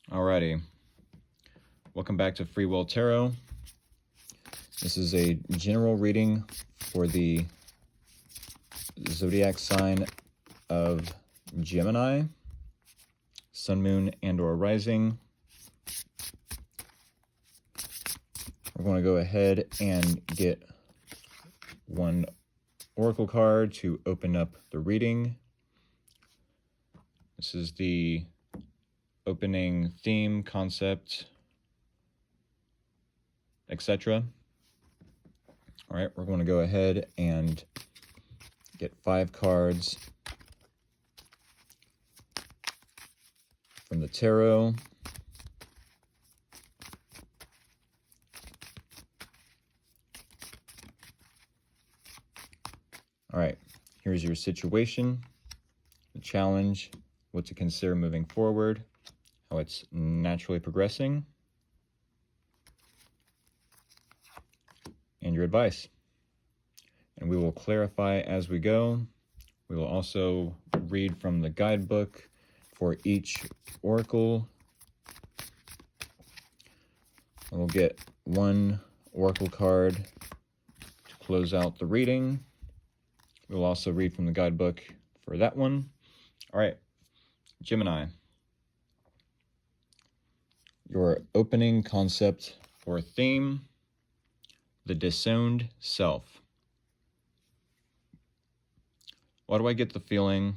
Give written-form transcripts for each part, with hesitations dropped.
Alrighty, welcome back to Free Will Tarot. This is a general reading for the zodiac sign of Gemini, Sun, Moon, and or Rising. We're going to go ahead and get one oracle card to open up the reading. This is the opening theme, concept, etc. All right, we're going to go ahead and get 5 cards from the tarot. All right, here's your situation, the challenge, what to consider moving forward, how it's naturally progressing, and your advice. And we will clarify as we go. We will also read from the guidebook for each oracle. And we'll get one oracle card to close out the reading. We'll also read from the guidebook for that one. All right, Gemini. Your opening concept or theme, the disowned self. Why do I get the feeling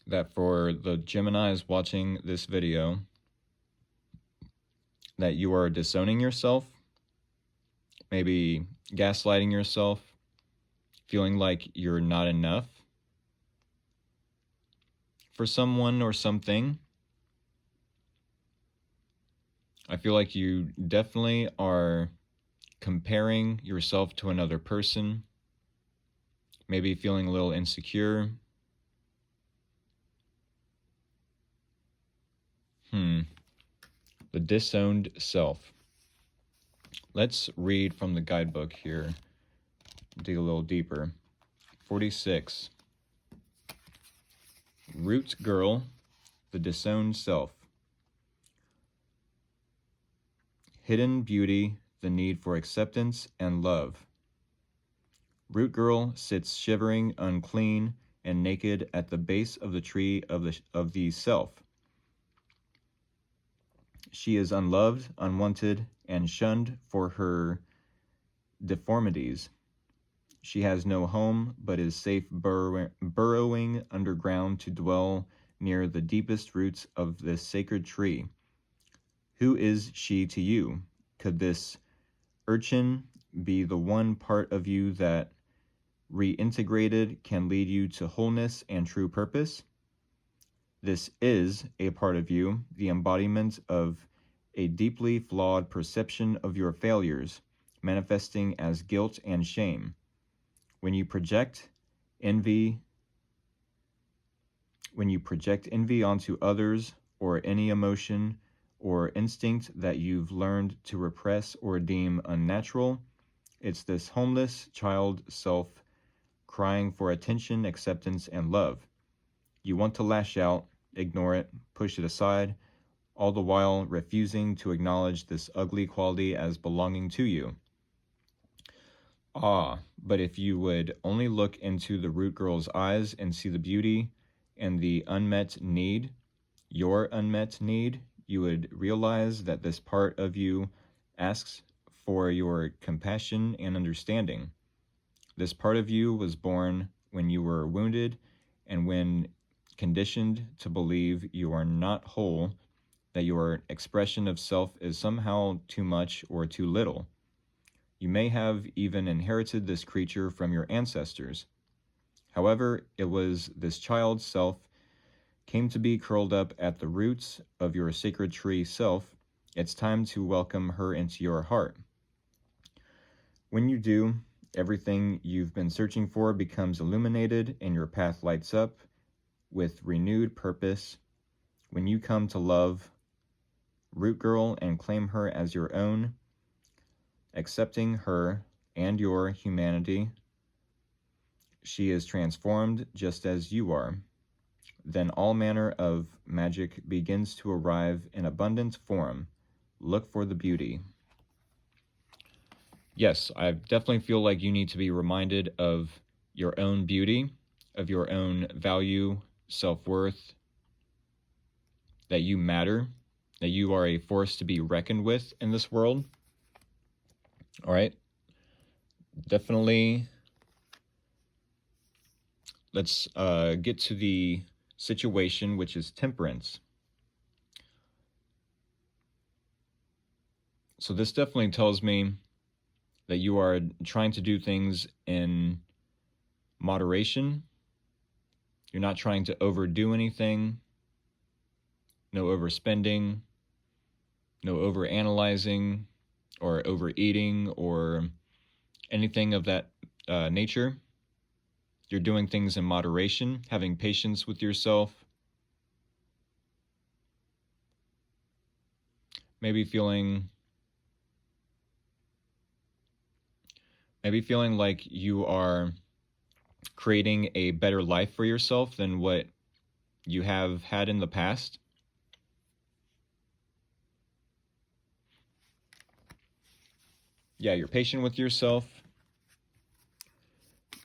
that for the Geminis watching this video, that you are disowning yourself, maybe gaslighting yourself, feeling like you're not enough for someone or something? I feel like you definitely are comparing yourself to another person, maybe feeling a little insecure. The disowned self. Let's read from the guidebook here, dig a little deeper. 46. Root girl, the disowned self. Hidden beauty, the need for acceptance and love. Root girl sits shivering, unclean, and naked at the base of the tree of the self. She is unloved, unwanted, and shunned for her deformities. She has no home, but is safe burrowing underground to dwell near the deepest roots of this sacred tree. Who is she to you? Could this urchin be the one part of you that, reintegrated, can lead you to wholeness and true purpose? This is a part of you, the embodiment of a deeply flawed perception of your failures, manifesting as guilt and shame. When you project envy onto others, or any emotion or instinct that you've learned to repress or deem unnatural, it's this homeless child self crying for attention, acceptance, and love. You want to lash out, ignore it, push it aside, all the while refusing to acknowledge this ugly quality as belonging to you. But if you would only look into the root girl's eyes and see the beauty and the unmet need, your unmet need, you would realize that this part of you asks for your compassion and understanding. This part of you was born when you were wounded and when conditioned to believe you are not whole, that your expression of self is somehow too much or too little. You may have even inherited this creature from your ancestors. However, it was this child self came to be curled up at the roots of your sacred tree self. It's time to welcome her into your heart. When you do, everything you've been searching for becomes illuminated and your path lights up with renewed purpose. When you come to love Root Girl and claim her as your own, accepting her and your humanity, she is transformed just as you are. Then all manner of magic begins to arrive in abundant form. Look for the beauty. Yes, I definitely feel like you need to be reminded of your own beauty, of your own value, self-worth, that you matter, that you are a force to be reckoned with in this world. All right? Definitely, let's get to the situation, which is temperance. So this definitely tells me that you are trying to do things in moderation. You're not trying to overdo anything. No overspending, no overanalyzing or overeating or anything of that nature. You're doing things in moderation, having patience with yourself. Maybe feeling like you are creating a better life for yourself than what you have had in the past. Yeah, you're patient with yourself.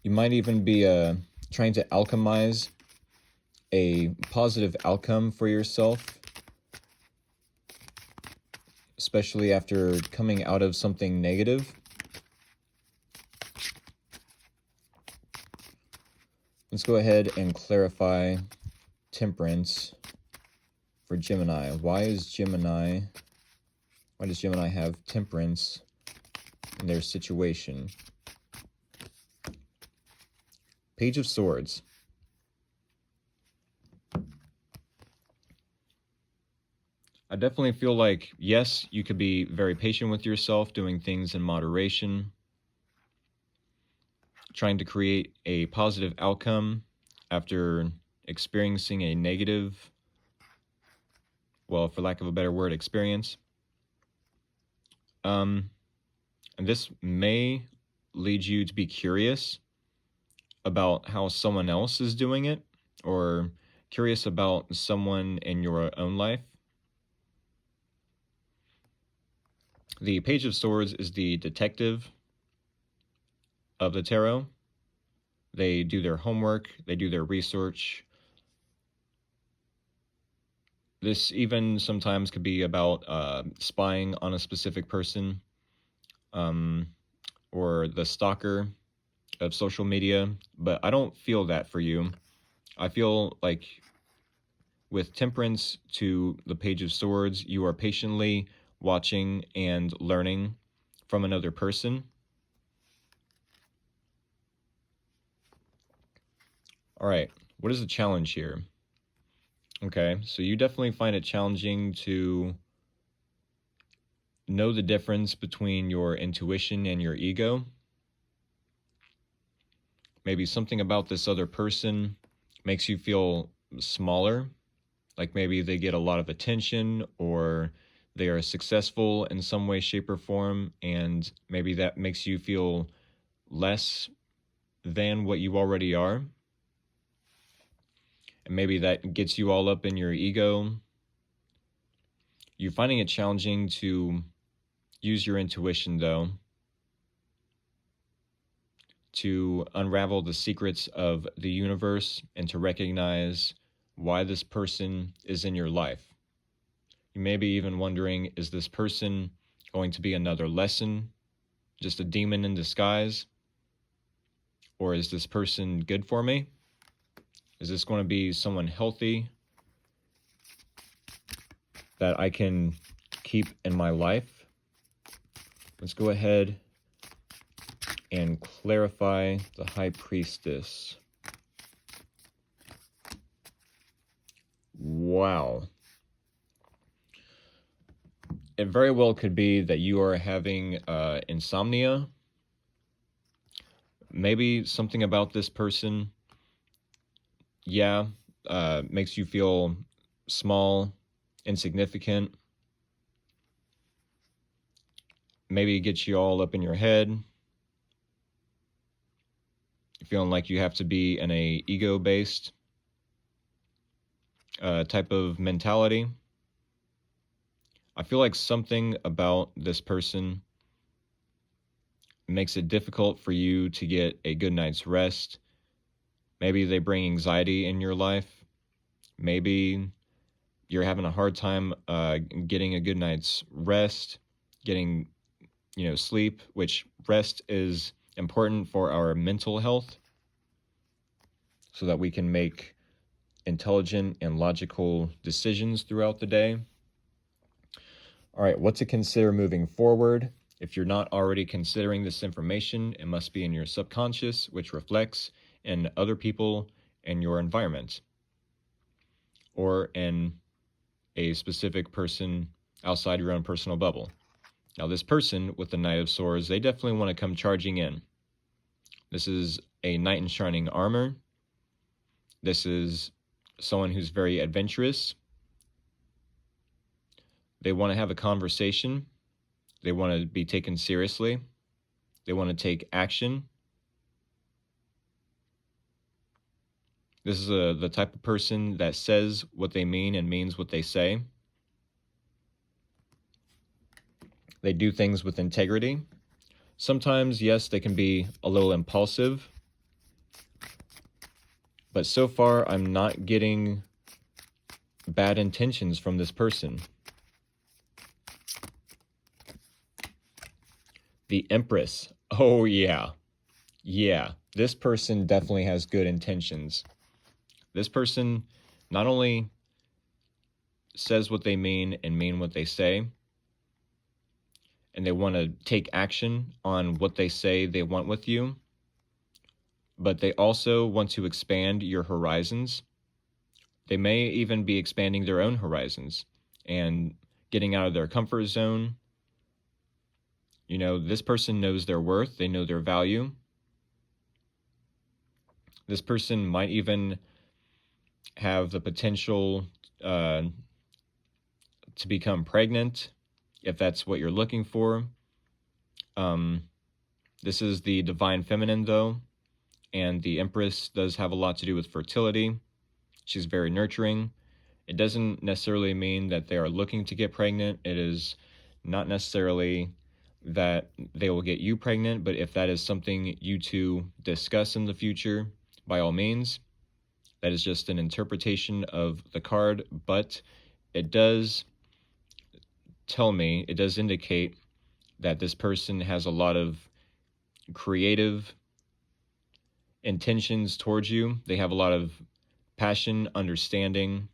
You might even be trying to alchemize a positive outcome for yourself, especially after coming out of something negative. Let's go ahead and clarify temperance for Gemini. Why does Gemini have temperance in their situation? Page of Swords. I definitely feel like, yes, you could be very patient with yourself, doing things in moderation, trying to create a positive outcome after experiencing a negative, well, for lack of a better word, experience. And this may lead you to be curious about how someone else is doing it, or curious about someone in your own life. The Page of Swords is the detective of the tarot. They do their homework, they do their research. This even sometimes could be about spying on a specific person, or the stalker of social media, but I don't feel that for you. I feel like with temperance to the Page of Swords, you are patiently watching and learning from another person. All right, what is the challenge here? Okay, so you definitely find it challenging to know the difference between your intuition and your ego. Maybe something about this other person makes you feel smaller, like maybe they get a lot of attention or they are successful in some way, shape, or form, and maybe that makes you feel less than what you already are. And maybe that gets you all up in your ego. You're finding it challenging to use your intuition, though, to unravel the secrets of the universe and to recognize why this person is in your life. You may be even wondering, is this person going to be another lesson, just a demon in disguise? Or is this person good for me? Is this going to be someone healthy that I can keep in my life? Let's go ahead and clarify the High Priestess. Wow. It very well could be that you are having insomnia. Maybe something about this person, makes you feel small, insignificant. Maybe it gets you all up in your head, feeling like you have to be in a ego-based type of mentality. I feel like something about this person makes it difficult for you to get a good night's rest. Maybe they bring anxiety in your life. Maybe you're having a hard time getting a good night's rest, getting, sleep, which rest is important for our mental health so that we can make intelligent and logical decisions throughout the day. All right, what to consider moving forward. If you're not already considering this information, it must be in your subconscious, which reflects in other people and your environment, or in a specific person outside your own personal bubble. Now, this person with the Knight of Swords, they definitely want to come charging in. This is a knight in shining armor. This is someone who's very adventurous. They want to have a conversation. They want to be taken seriously. They want to take action. This is the type of person that says what they mean and means what they say. They do things with integrity. Sometimes, yes, they can be a little impulsive. But so far, I'm not getting bad intentions from this person. The Empress. Oh, yeah. Yeah, this person definitely has good intentions. This person not only says what they mean and mean what they say, and they want to take action on what they say they want with you, but they also want to expand your horizons. They may even be expanding their own horizons and getting out of their comfort zone. This person knows their worth. They know their value. This person might even have the potential to become pregnant, if that's what you're looking for. This is the divine feminine, though, and the Empress does have a lot to do with fertility. She's very nurturing. It doesn't necessarily mean that they are looking to get pregnant. It is not necessarily that they will get you pregnant, but if that is something you two discuss in the future, by all means. That is just an interpretation of the card, but it does indicate that this person has a lot of creative intentions towards you. They have a lot of passion, understanding.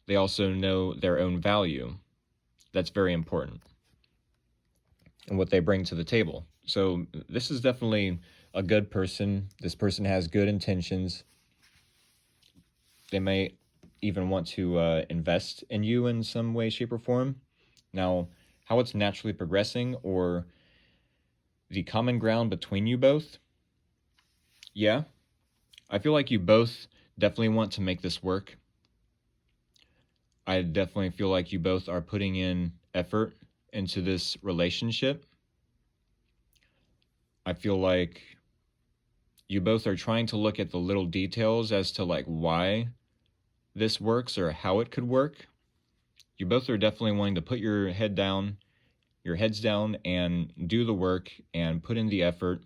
They also know their own value. That's very important. And what they bring to the table. So this is definitely a good person. This person has good intentions. They may even want to invest in you in some way, shape, or form. Now, how it's naturally progressing or the common ground between you both, yeah, I feel like you both definitely want to make this work. I definitely feel like you both are putting in effort into this relationship. I feel like you both are trying to look at the little details as to why this works or how it could work. You both are definitely wanting to put your heads down and do the work and put in the effort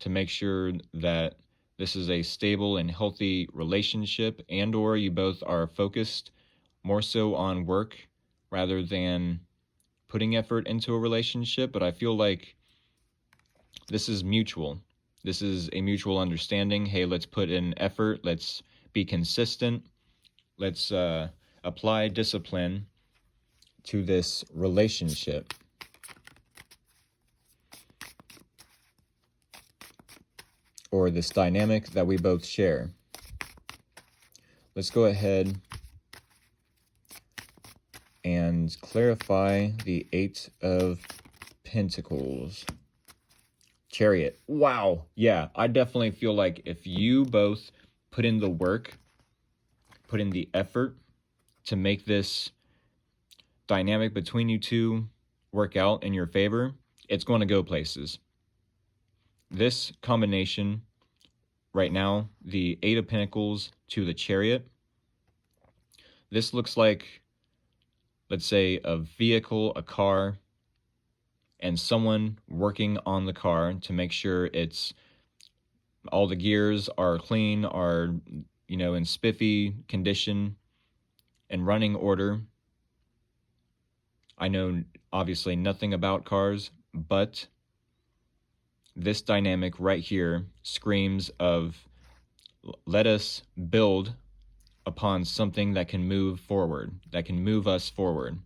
to make sure that this is a stable and healthy relationship, and or you both are focused more so on work rather than putting effort into a relationship. But I feel like this is mutual. This is a mutual understanding. Hey, let's put in effort. Let's be consistent. Let's apply discipline to this relationship. Or this dynamic that we both share. Let's go ahead and clarify the Eight of Pentacles. Chariot. Wow. Yeah, I definitely feel like if you both put in the work, put in the effort to make this dynamic between you two work out in your favor, it's going to go places. This combination right now, the Eight of Pentacles to the Chariot, This looks like, let's say, a vehicle, a car, and someone working on the car to make sure it's all the gears are clean, are, in spiffy condition and running order. I know obviously nothing about cars, but this dynamic right here screams of let us build upon something that can move forward, that can move us forward.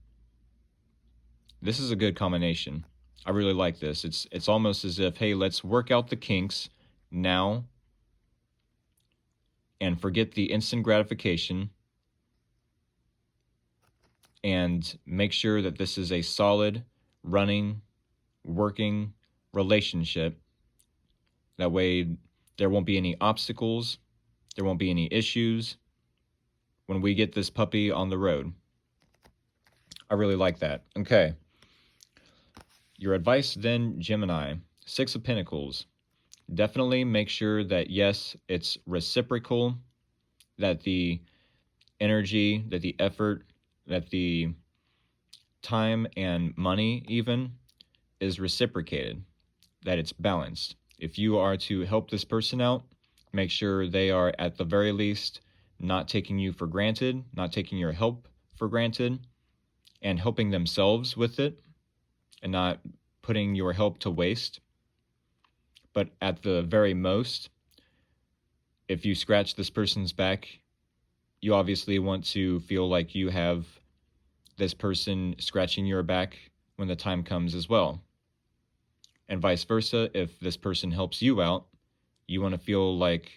This is a good combination. I really like this. It's almost as if, hey, let's work out the kinks now and forget the instant gratification and make sure that this is a solid, running, working relationship. That way there won't be any obstacles, there won't be any issues when we get this puppy on the road. I really like that. Okay. Your advice then, Gemini. 6 of Pentacles. Definitely make sure that, yes, it's reciprocal, that the energy, that the effort, that the time and money even is reciprocated, that it's balanced. If you are to help this person out, make sure they are at the very least not taking you for granted, not taking your help for granted, and helping themselves with it, and not putting your help to waste. But at the very most, if you scratch this person's back, you obviously want to feel like you have this person scratching your back when the time comes as well. And vice versa, if this person helps you out, you want to feel like,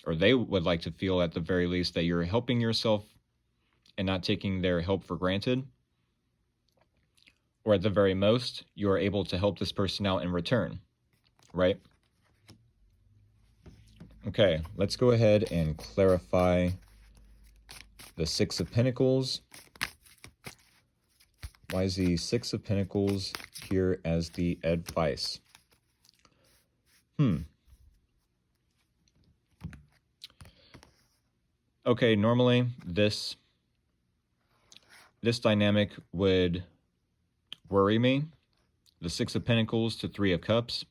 or they would like to feel at the very least, that you're helping yourself and not taking their help for granted. Or at the very most, you are able to help this person out in return, right? Okay, let's go ahead and clarify the 6 of Pentacles. Why is the 6 of Pentacles here as the advice? Okay, normally this dynamic would worry me. The 6 of Pentacles to 3 of Cups.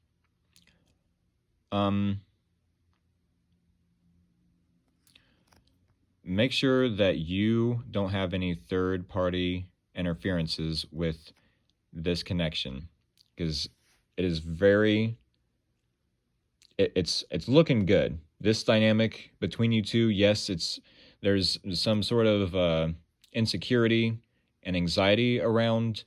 Make sure that you don't have any third-party interferences with this connection, because it is it's looking good. This dynamic between you two, yes, there's some sort of insecurity and anxiety around,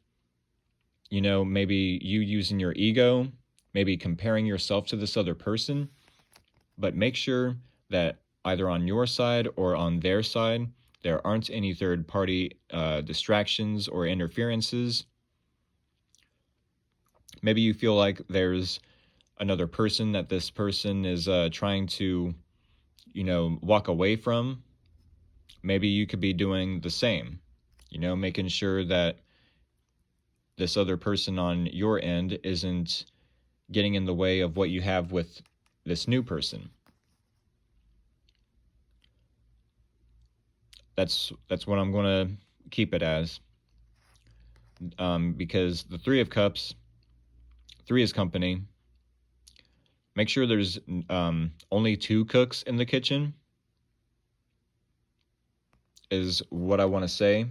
maybe you using your ego, maybe comparing yourself to this other person. But make sure that either on your side or on their side, there aren't any third-party distractions or interferences. Maybe you feel like there's another person that this person is trying to, walk away from. Maybe you could be doing the same, making sure that this other person on your end isn't getting in the way of what you have with this new person. That's what I'm going to keep it as. Because the 3 of Cups, 3 is company. Make sure there's only 2 cooks in the kitchen is what I want to say.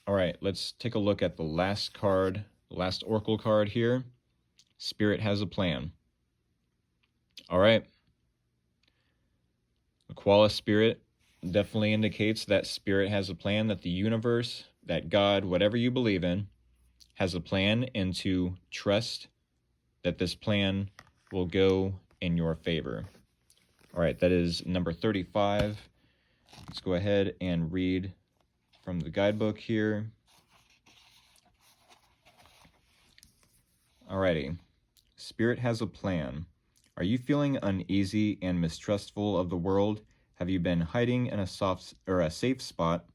All right, let's take a look at the last card, the last oracle card here. Spirit has a plan. All right. The Koala Spirit definitely indicates that Spirit has a plan, that the universe, that God, whatever you believe in, has a plan, and to trust that this plan will go in your favor. All right, that is number 35. Let's go ahead and read from the guidebook here. Alrighty. Spirit has a plan. Are you feeling uneasy and mistrustful of the world? Have you been hiding in a safe spot,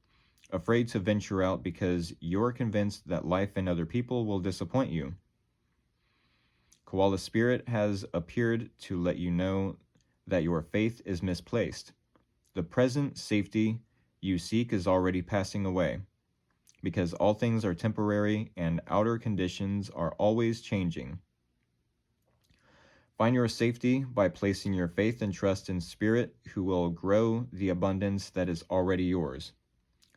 afraid to venture out because you're convinced that life and other people will disappoint you? Koala Spirit has appeared to let you know that your faith is misplaced. The present safety you seek is already passing away, because all things are temporary and outer conditions are always changing. Find your safety by placing your faith and trust in Spirit, who will grow the abundance that is already yours.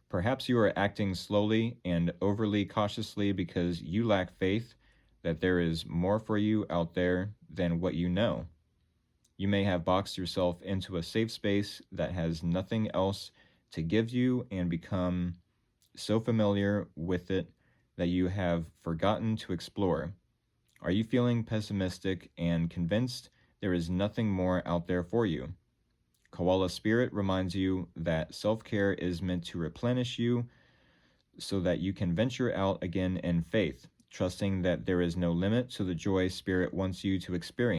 Perhaps you are acting slowly and overly cautiously because you lack faith that there is more for you out there than what you know. You may have boxed yourself into a safe space that has nothing else to give you and become so familiar with it that you have forgotten to explore. Are you feeling pessimistic and convinced there is nothing more out there for you? Koala Spirit reminds you that self-care is meant to replenish you so that you can venture out again in faith, trusting that there is no limit to the joy Spirit wants you to experience.